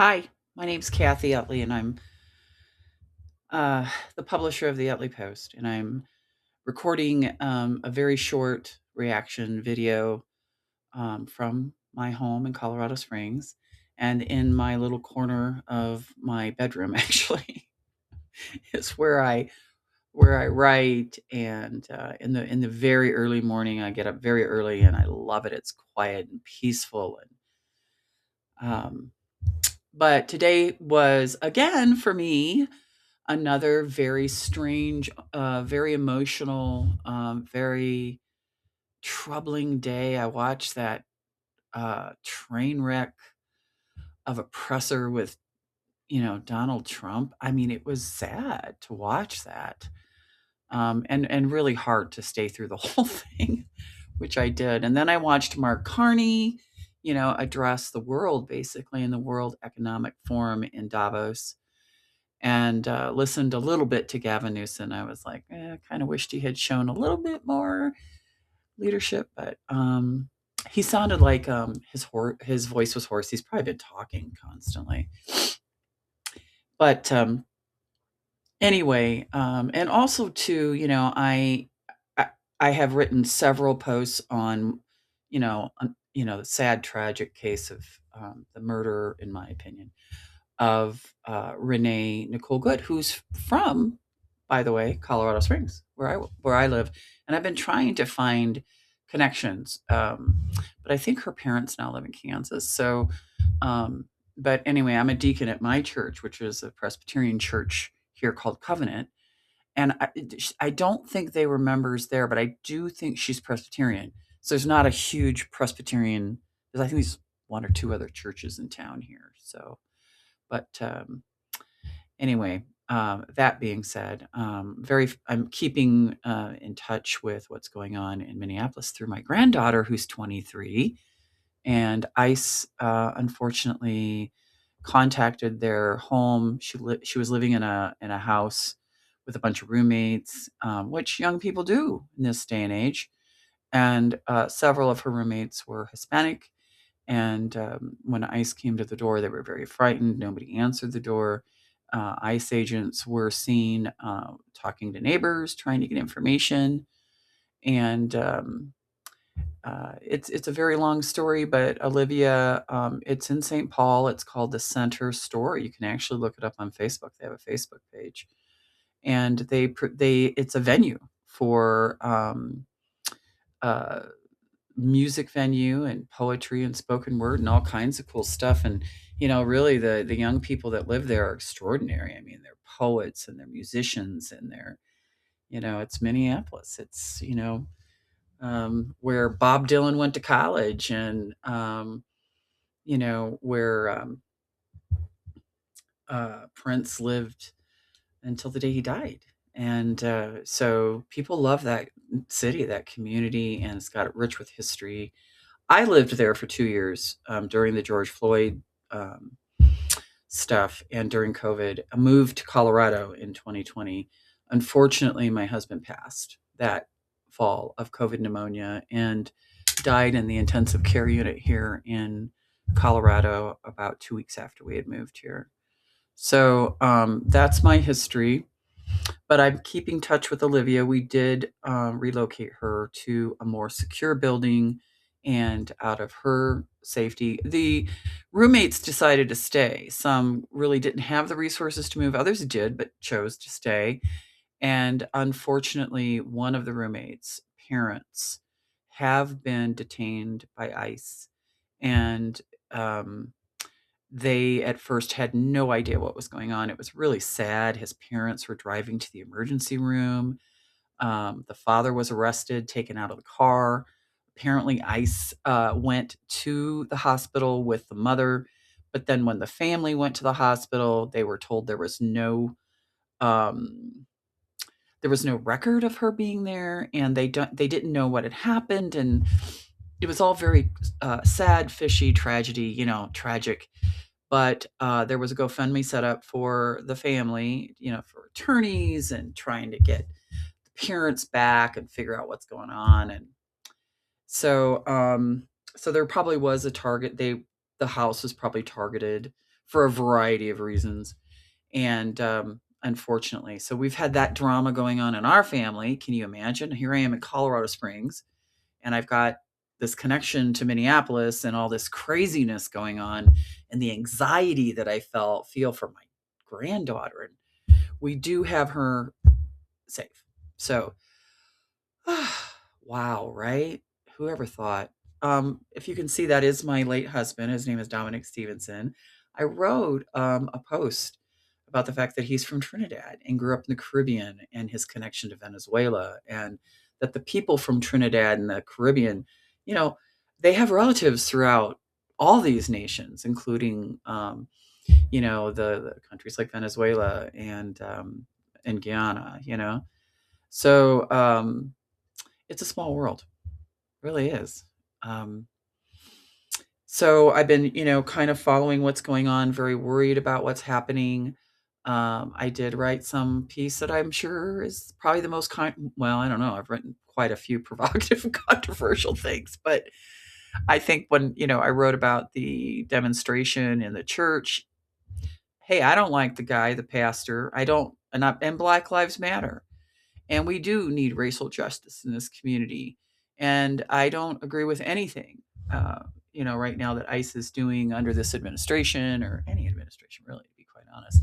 Hi, my name's Kathy Utley, and I'm the publisher of the Utley Post, and I'm recording a very short reaction video from my home in Colorado Springs, and in my little corner of my bedroom, actually, is where I write. And in the very early morning, I get up very early, and I love it. It's quiet and peaceful, and but today was again for me another very strange, very emotional, very troubling day. I watched that train wreck of a presser with, Donald Trump. I mean, it was sad to watch that, and really hard to stay through the whole thing, which I did. And then I watched Mark Carney, address the world basically in the World Economic Forum in Davos, and listened a little bit to Gavin Newsom. I was like, kind of wished he had shown a little bit more leadership, but he sounded like his voice was hoarse. He's probably been talking constantly. But anyway, and also too, I I have written several posts on the sad, tragic case of the murder, in my opinion, of Renee Nicole Good, who's from, by the way, Colorado Springs, where I live, and I've been trying to find connections, but I think her parents now live in Kansas. So, um, but anyway, I'm a deacon at my church, which is a Presbyterian church here called Covenant, and I don't think they were members there, but I do think she's Presbyterian. So there's not a huge Presbyterian. There's, I think there's one or two other churches in town here. So, but anyway, that being said, I'm keeping in touch with what's going on in Minneapolis through my granddaughter, who's 23, and ICE unfortunately contacted their home. She was living in a house with a bunch of roommates, which young people do in this day and age, and several of her roommates were Hispanic. And when ICE came to the door, they were very frightened. Nobody answered the door. ICE agents were seen talking to neighbors, trying to get information. And it's a very long story, but Olivia, it's in St. Paul. It's called the Center Store. You can actually look it up on Facebook. They have a Facebook page, and they it's a venue for uh, music venue and poetry and spoken word and all kinds of cool stuff. And really, the young people that live there are extraordinary. I mean, they're poets and they're musicians, and it's Minneapolis. It's where Bob Dylan went to college, and where Prince lived until the day he died. And so people love that city, that community, and it's got rich with history. I lived there for 2 years during the George Floyd um, stuff and during COVID. I moved to Colorado in 2020. Unfortunately, my husband passed that fall of COVID pneumonia and died in the intensive care unit here in Colorado about 2 weeks after we had moved here. So that's my history, but I'm keeping touch with Olivia. We did relocate her to a more secure building and out of her safety. The roommates decided to stay. Some really didn't have the resources to move, others did, but chose to stay. And unfortunately, one of the roommates' parents have been detained by ICE. And um, they at first had no idea what was going on. It was really sad. His parents were driving to the emergency room. The father was arrested, taken out of the car. Apparently, ICE went to the hospital with the mother, but then when the family went to the hospital, they were told um, there was no record of her being there, and they didn't know what had happened, and it was all very sad, fishy, tragedy, tragic. But there was a GoFundMe set up for the family, for attorneys and trying to get the parents back and figure out what's going on. And so, so there probably was a target. The house was probably targeted for a variety of reasons. And unfortunately, so we've had that drama going on in our family. Can you imagine? Here I am in Colorado Springs, and I've got this connection to Minneapolis and all this craziness going on, and the anxiety that I feel for my granddaughter. And we do have her safe. So, wow, right? Whoever thought? If you can see, that is my late husband. His name is Dominic Stevenson. I wrote a post about the fact that he's from Trinidad and grew up in the Caribbean, and his connection to Venezuela, and that the people from Trinidad and the Caribbean, you know, they have relatives throughout all these nations, including, the countries like Venezuela and Guyana. So it's a small world, it really is. Um, so I've been, kind of following what's going on, very worried about what's happening. I did write some piece that I'm sure is probably the most well, I don't know. I've written quite a few provocative and controversial things, but I think when, I wrote about the demonstration in the church, hey, I don't like the guy, the pastor. I don't, and Black Lives Matter. And we do need racial justice in this community. And I don't agree with anything, right now that ICE is doing under this administration, or any administration, really, to be quite honest.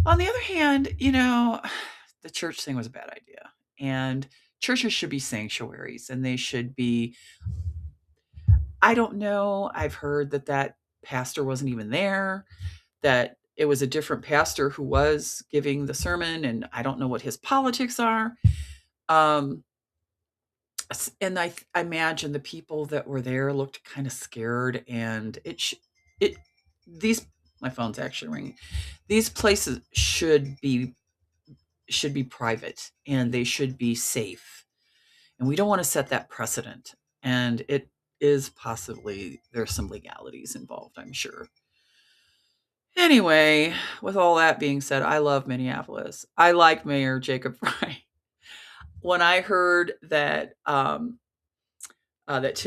On the other hand, the church thing was a bad idea. And churches should be sanctuaries, and they should be, I don't know. I've heard that pastor wasn't even there, that it was a different pastor who was giving the sermon, and I don't know what his politics are. Um, and I imagine the people that were there looked kind of scared, and it these my phone's actually ringing. These places should be private, and they should be safe, and we don't want to set that precedent. And it is possibly, there's some legalities involved, I'm sure. Anyway, with all that being said, I love Minneapolis. I like Mayor Jacob Frey. When I heard that Tim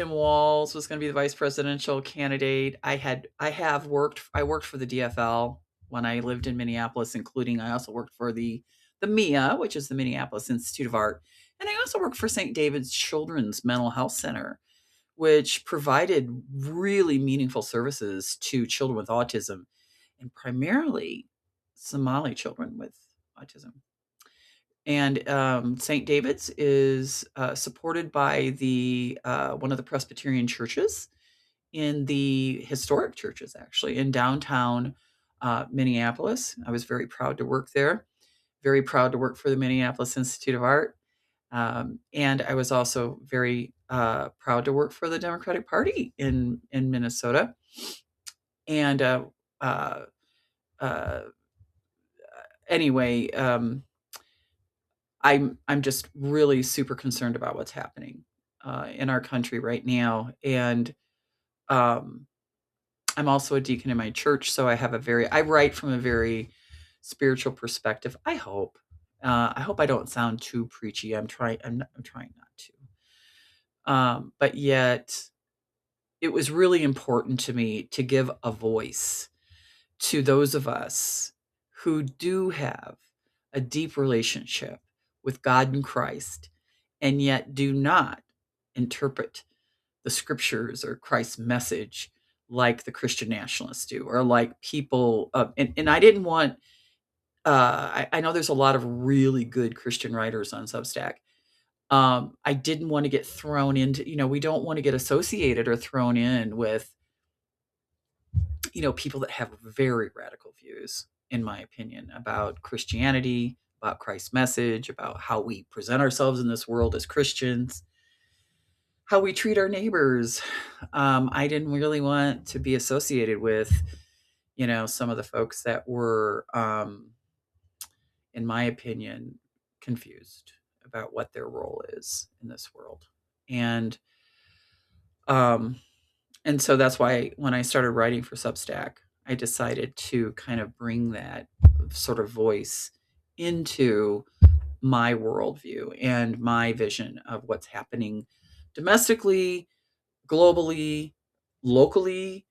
Walz was going to be the vice presidential candidate, I worked for the DFL when I lived in Minneapolis, including I also worked for the MIA, which is the Minneapolis Institute of Art, and I also worked for St. David's Children's Mental Health Center, which provided really meaningful services to children with autism, and primarily Somali children with autism. And St. David's is supported by the one of the Presbyterian churches in the historic churches, actually, in downtown Minneapolis. I was very proud to work there, very proud to work for the Minneapolis Institute of Art. And I was also very proud to work for the Democratic Party in Minnesota. And uh, uh, anyway, I'm just really super concerned about what's happening in our country right now. And um, I'm also a deacon in my church, so I write from a very spiritual perspective. I hope. I hope I don't sound too preachy. I'm trying. I'm trying not to. But yet, it was really important to me to give a voice to those of us who do have a deep relationship with God and Christ, and yet do not interpret the scriptures or Christ's message like the Christian nationalists do, or like people. And I didn't want. I know there's a lot of really good Christian writers on Substack. I didn't want to get thrown into. We don't want to get associated or thrown in with people that have very radical views, in my opinion, about Christianity, about Christ's message, about how we present ourselves in this world as Christians, how we treat our neighbors. I didn't really want to be associated with, some of the folks that were, in my opinion, confused about what their role is in this world. Um, and so that's why when I started writing for Substack, I decided to kind of bring that sort of voice into my worldview and my vision of what's happening domestically, globally, locally,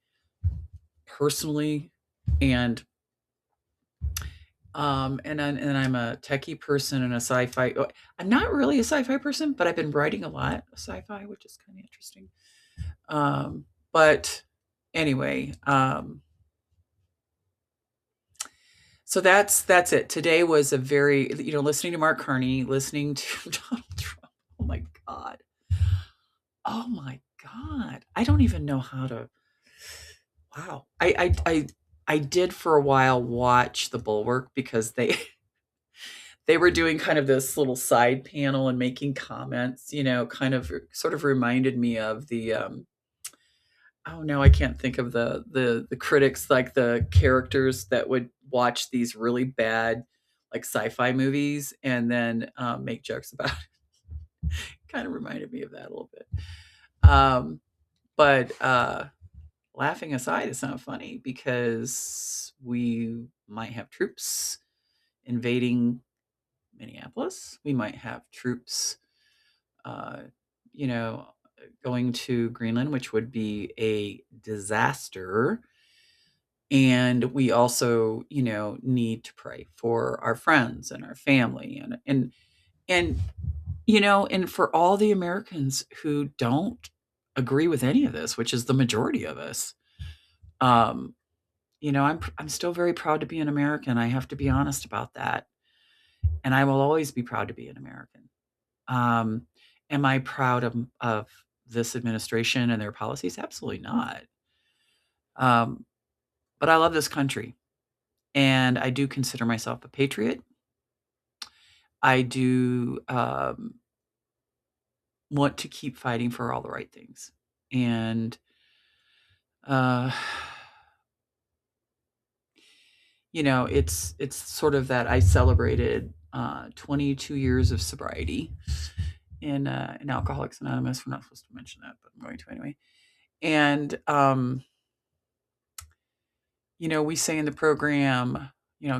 personally, and and I'm a techie person and a sci-fi. I'm not really a sci-fi person, but I've been writing a lot of sci-fi, which is kind of interesting. But anyway, so that's it. Today was a very, listening to Mark Carney, listening to Donald Trump. Oh my god. Oh my god. I don't even know how to. Wow. I did for a while watch The Bulwark because they were doing kind of this little side panel and making comments, kind of sort of reminded me of the oh no, I can't think of the critics, like the characters that would watch these really bad like sci-fi movies and then make jokes about it. Kind of reminded me of that a little bit. Um, but laughing aside, it's not funny because we might have troops invading Minneapolis. We might have troops, uh, you know, going to Greenland, which would be a disaster. And we also, need to pray for our friends and our family and and for all the Americans who don't agree with any of this, which is the majority of us. Um, I'm still very proud to be an American. I have to be honest about that, and I will always be proud to be an American. Um, am I proud of this administration and their policies? Absolutely not. Um, but I love this country, and I do consider myself a patriot. I do want to keep fighting for all the right things, and uh, it's sort of that I celebrated 22 years of sobriety in Alcoholics Anonymous. We're not supposed to mention that, but I'm going to anyway. And we say in the program,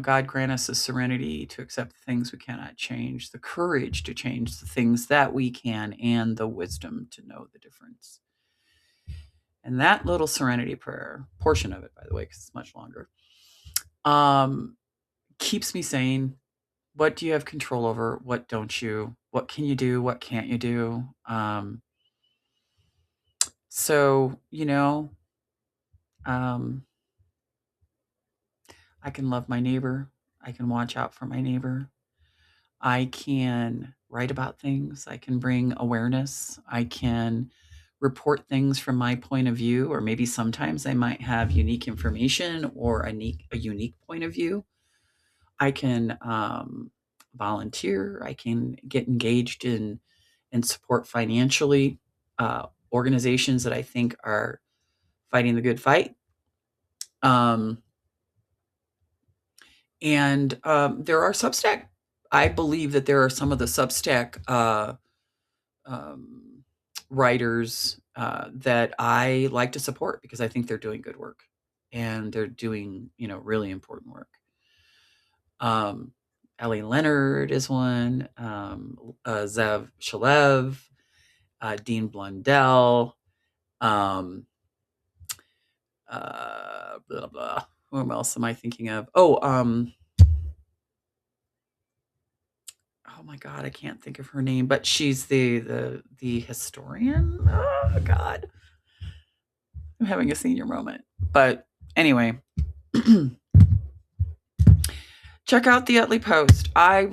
God grant us the serenity to accept the things we cannot change, the courage to change the things that we can, and the wisdom to know the difference. And that little serenity prayer, portion of it, by the way, because it's much longer, um, keeps me sane. What do you have control over? What don't you? What can you do? What can't you do? So, um, I can love my neighbor. I can watch out for my neighbor. I can write about things. I can bring awareness. I can report things from my point of view, or maybe sometimes I might have unique information or a unique point of view. I can volunteer. I can get engaged in and support financially organizations that I think are fighting the good fight. Um, and there are Substack. I believe that there are some of the Substack um, writers that I like to support because I think they're doing good work and they're doing, really important work. Um, Ellie Leonard is one, Zev Shalev, Dean Blundell, um, blah, blah. Who else am I thinking of? Oh my God, I can't think of her name, but she's the historian. Oh God, I'm having a senior moment. But anyway, check out the Utley Post. Try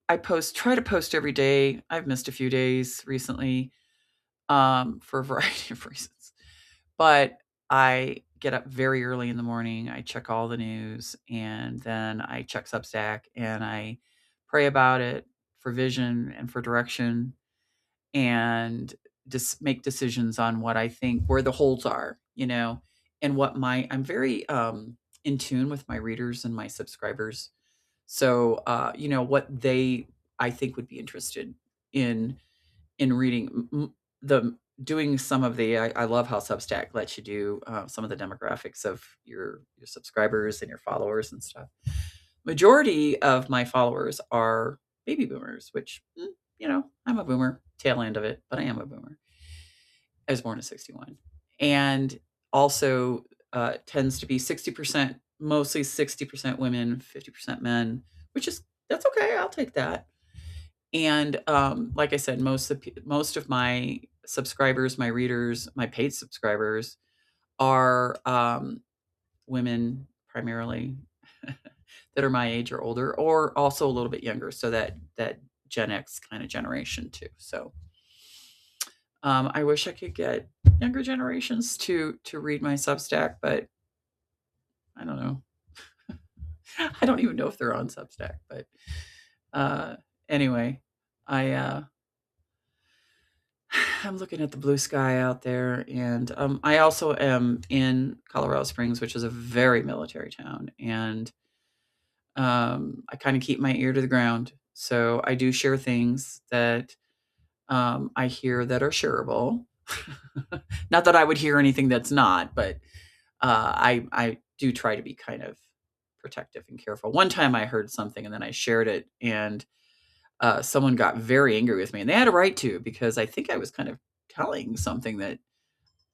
to post every day. I've missed a few days recently for a variety of reasons. But I get up very early in the morning. I check all the news and then I check Substack and I pray about it for vision and for direction and just make decisions on what I think where the holes are, and I'm very in tune with my readers and my subscribers. So what they I think would be interested in reading the doing some of the I love how Substack lets you do some of the demographics of your subscribers and your followers and stuff. Majority of my followers are baby boomers, which I'm a boomer, tail end of it, but I am a boomer. I was born in 61. And also tends to be 60%, mostly 60% women, 50% men, which is that's okay. I'll take that. And like I said, most of my subscribers, my readers, my paid subscribers are women primarily that are my age or older, or also a little bit younger, so that Gen X kind of generation too. So I wish I could get younger generations to read my Substack, but I don't know. I don't even know if they're on Substack, but uh, anyway, I I'm looking at the blue sky out there, and I also am in Colorado Springs, which is a very military town, and I kind of keep my ear to the ground. So I do share things that I hear that are shareable. Not that I would hear anything that's not, but I do try to be kind of protective and careful. One time I heard something and then I shared it, and someone got very angry with me, and they had a right to, because I think I was kind of telling something that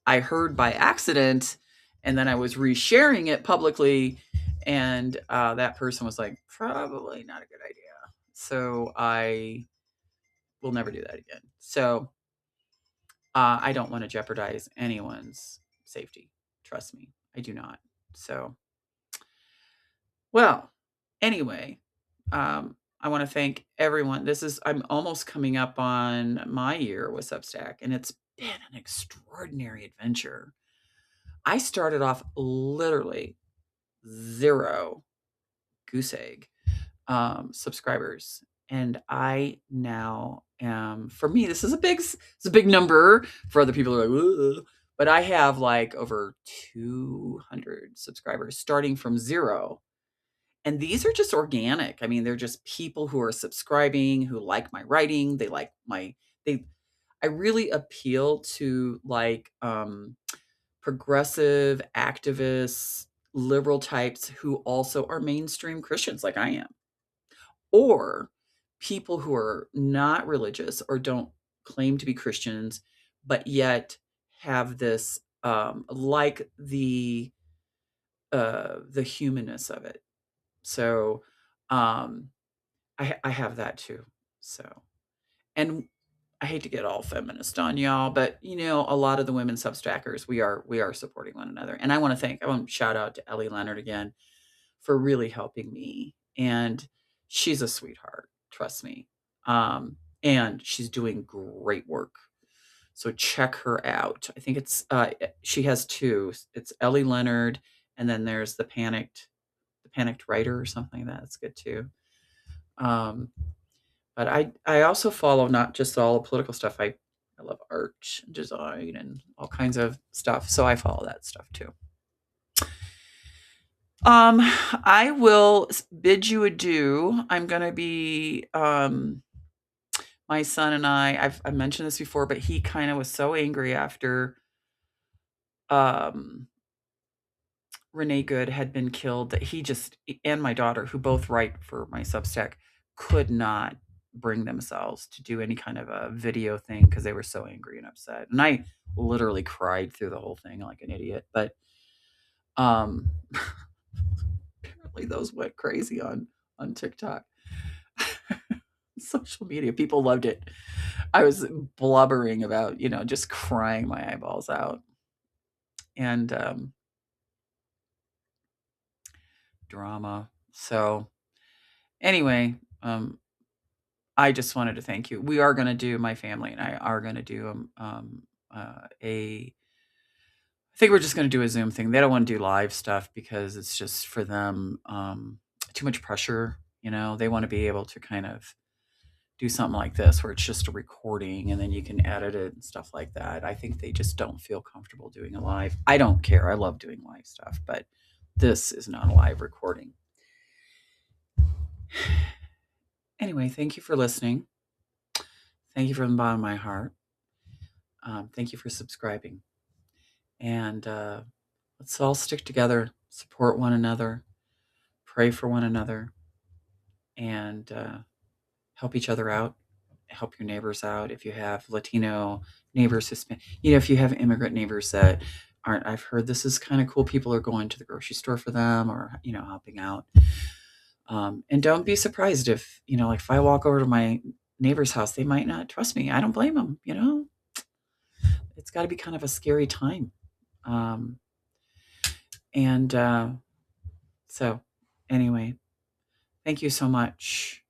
I heard by accident, and then I was resharing it publicly, and that person was like, "Probably not a good idea." So I will never do that again. So I don't want to jeopardize anyone's safety. Trust me, I do not. So, well, anyway, I want to thank everyone. I'm almost coming up on my year with Substack, and it's been an extraordinary adventure. I started off literally zero goose egg subscribers, and I now am. For me, it's a big number. For other people, are like, "Ugh," but I have like over 200 subscribers, starting from zero. And these are just organic. I mean, they're just people who are subscribing, who like my writing. They like my they. I really appeal to like progressive activists, liberal types who also are mainstream Christians like I am, or people who are not religious or don't claim to be Christians, but yet have this like the humanness of it. So um I have that too. So, and I hate to get all feminist on y'all, but a lot of the women substackers, we are supporting one another. And I want to shout out to Ellie Leonard again for really helping me. And she's a sweetheart, trust me. And she's doing great work. So check her out. I think she has two. It's Ellie Leonard, and then there's the panicked writer or something like that. That's good too. Um, but I also follow not just all the political stuff. I love art and design and all kinds of stuff. So I follow that stuff too. I will bid you adieu. I'm gonna be my son and I've mentioned this before, but he kind of was so angry after um Renee Good had been killed that he just, and my daughter, who both write for my Substack, could not bring themselves to do any kind of a video thing because they were so angry and upset. And I literally cried through the whole thing like an idiot. But um apparently those went crazy on TikTok. Social media. People loved it. I was blubbering about, just crying my eyeballs out. And drama. So anyway, I just wanted to thank you. We are going to do, my family and I are going to do I think we're just going to do a Zoom thing. They don't want to do live stuff because it's just for them too much pressure. They want to be able to kind of do something like this where it's just a recording and then you can edit it and stuff like that. I think they just don't feel comfortable doing a live. I don't care. I love doing live stuff, but this is not a live recording. Anyway, thank you for listening. Thank you from the bottom of my heart. Thank you for subscribing. And let's all stick together, support one another, pray for one another, and help each other out. Help your neighbors out. If you have Latino neighbors, Hispanic, if you have immigrant neighbors that aren't. I've heard this is kind of cool. People are going to the grocery store for them, or helping out. And don't be surprised if like if I walk over to my neighbor's house, they might not trust me. I don't blame them. It's got to be kind of a scary time. Um, and so, anyway, thank you so much.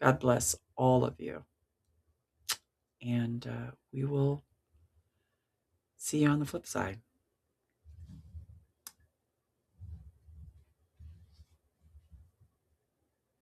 God bless all of you. And we will see you on the flip side.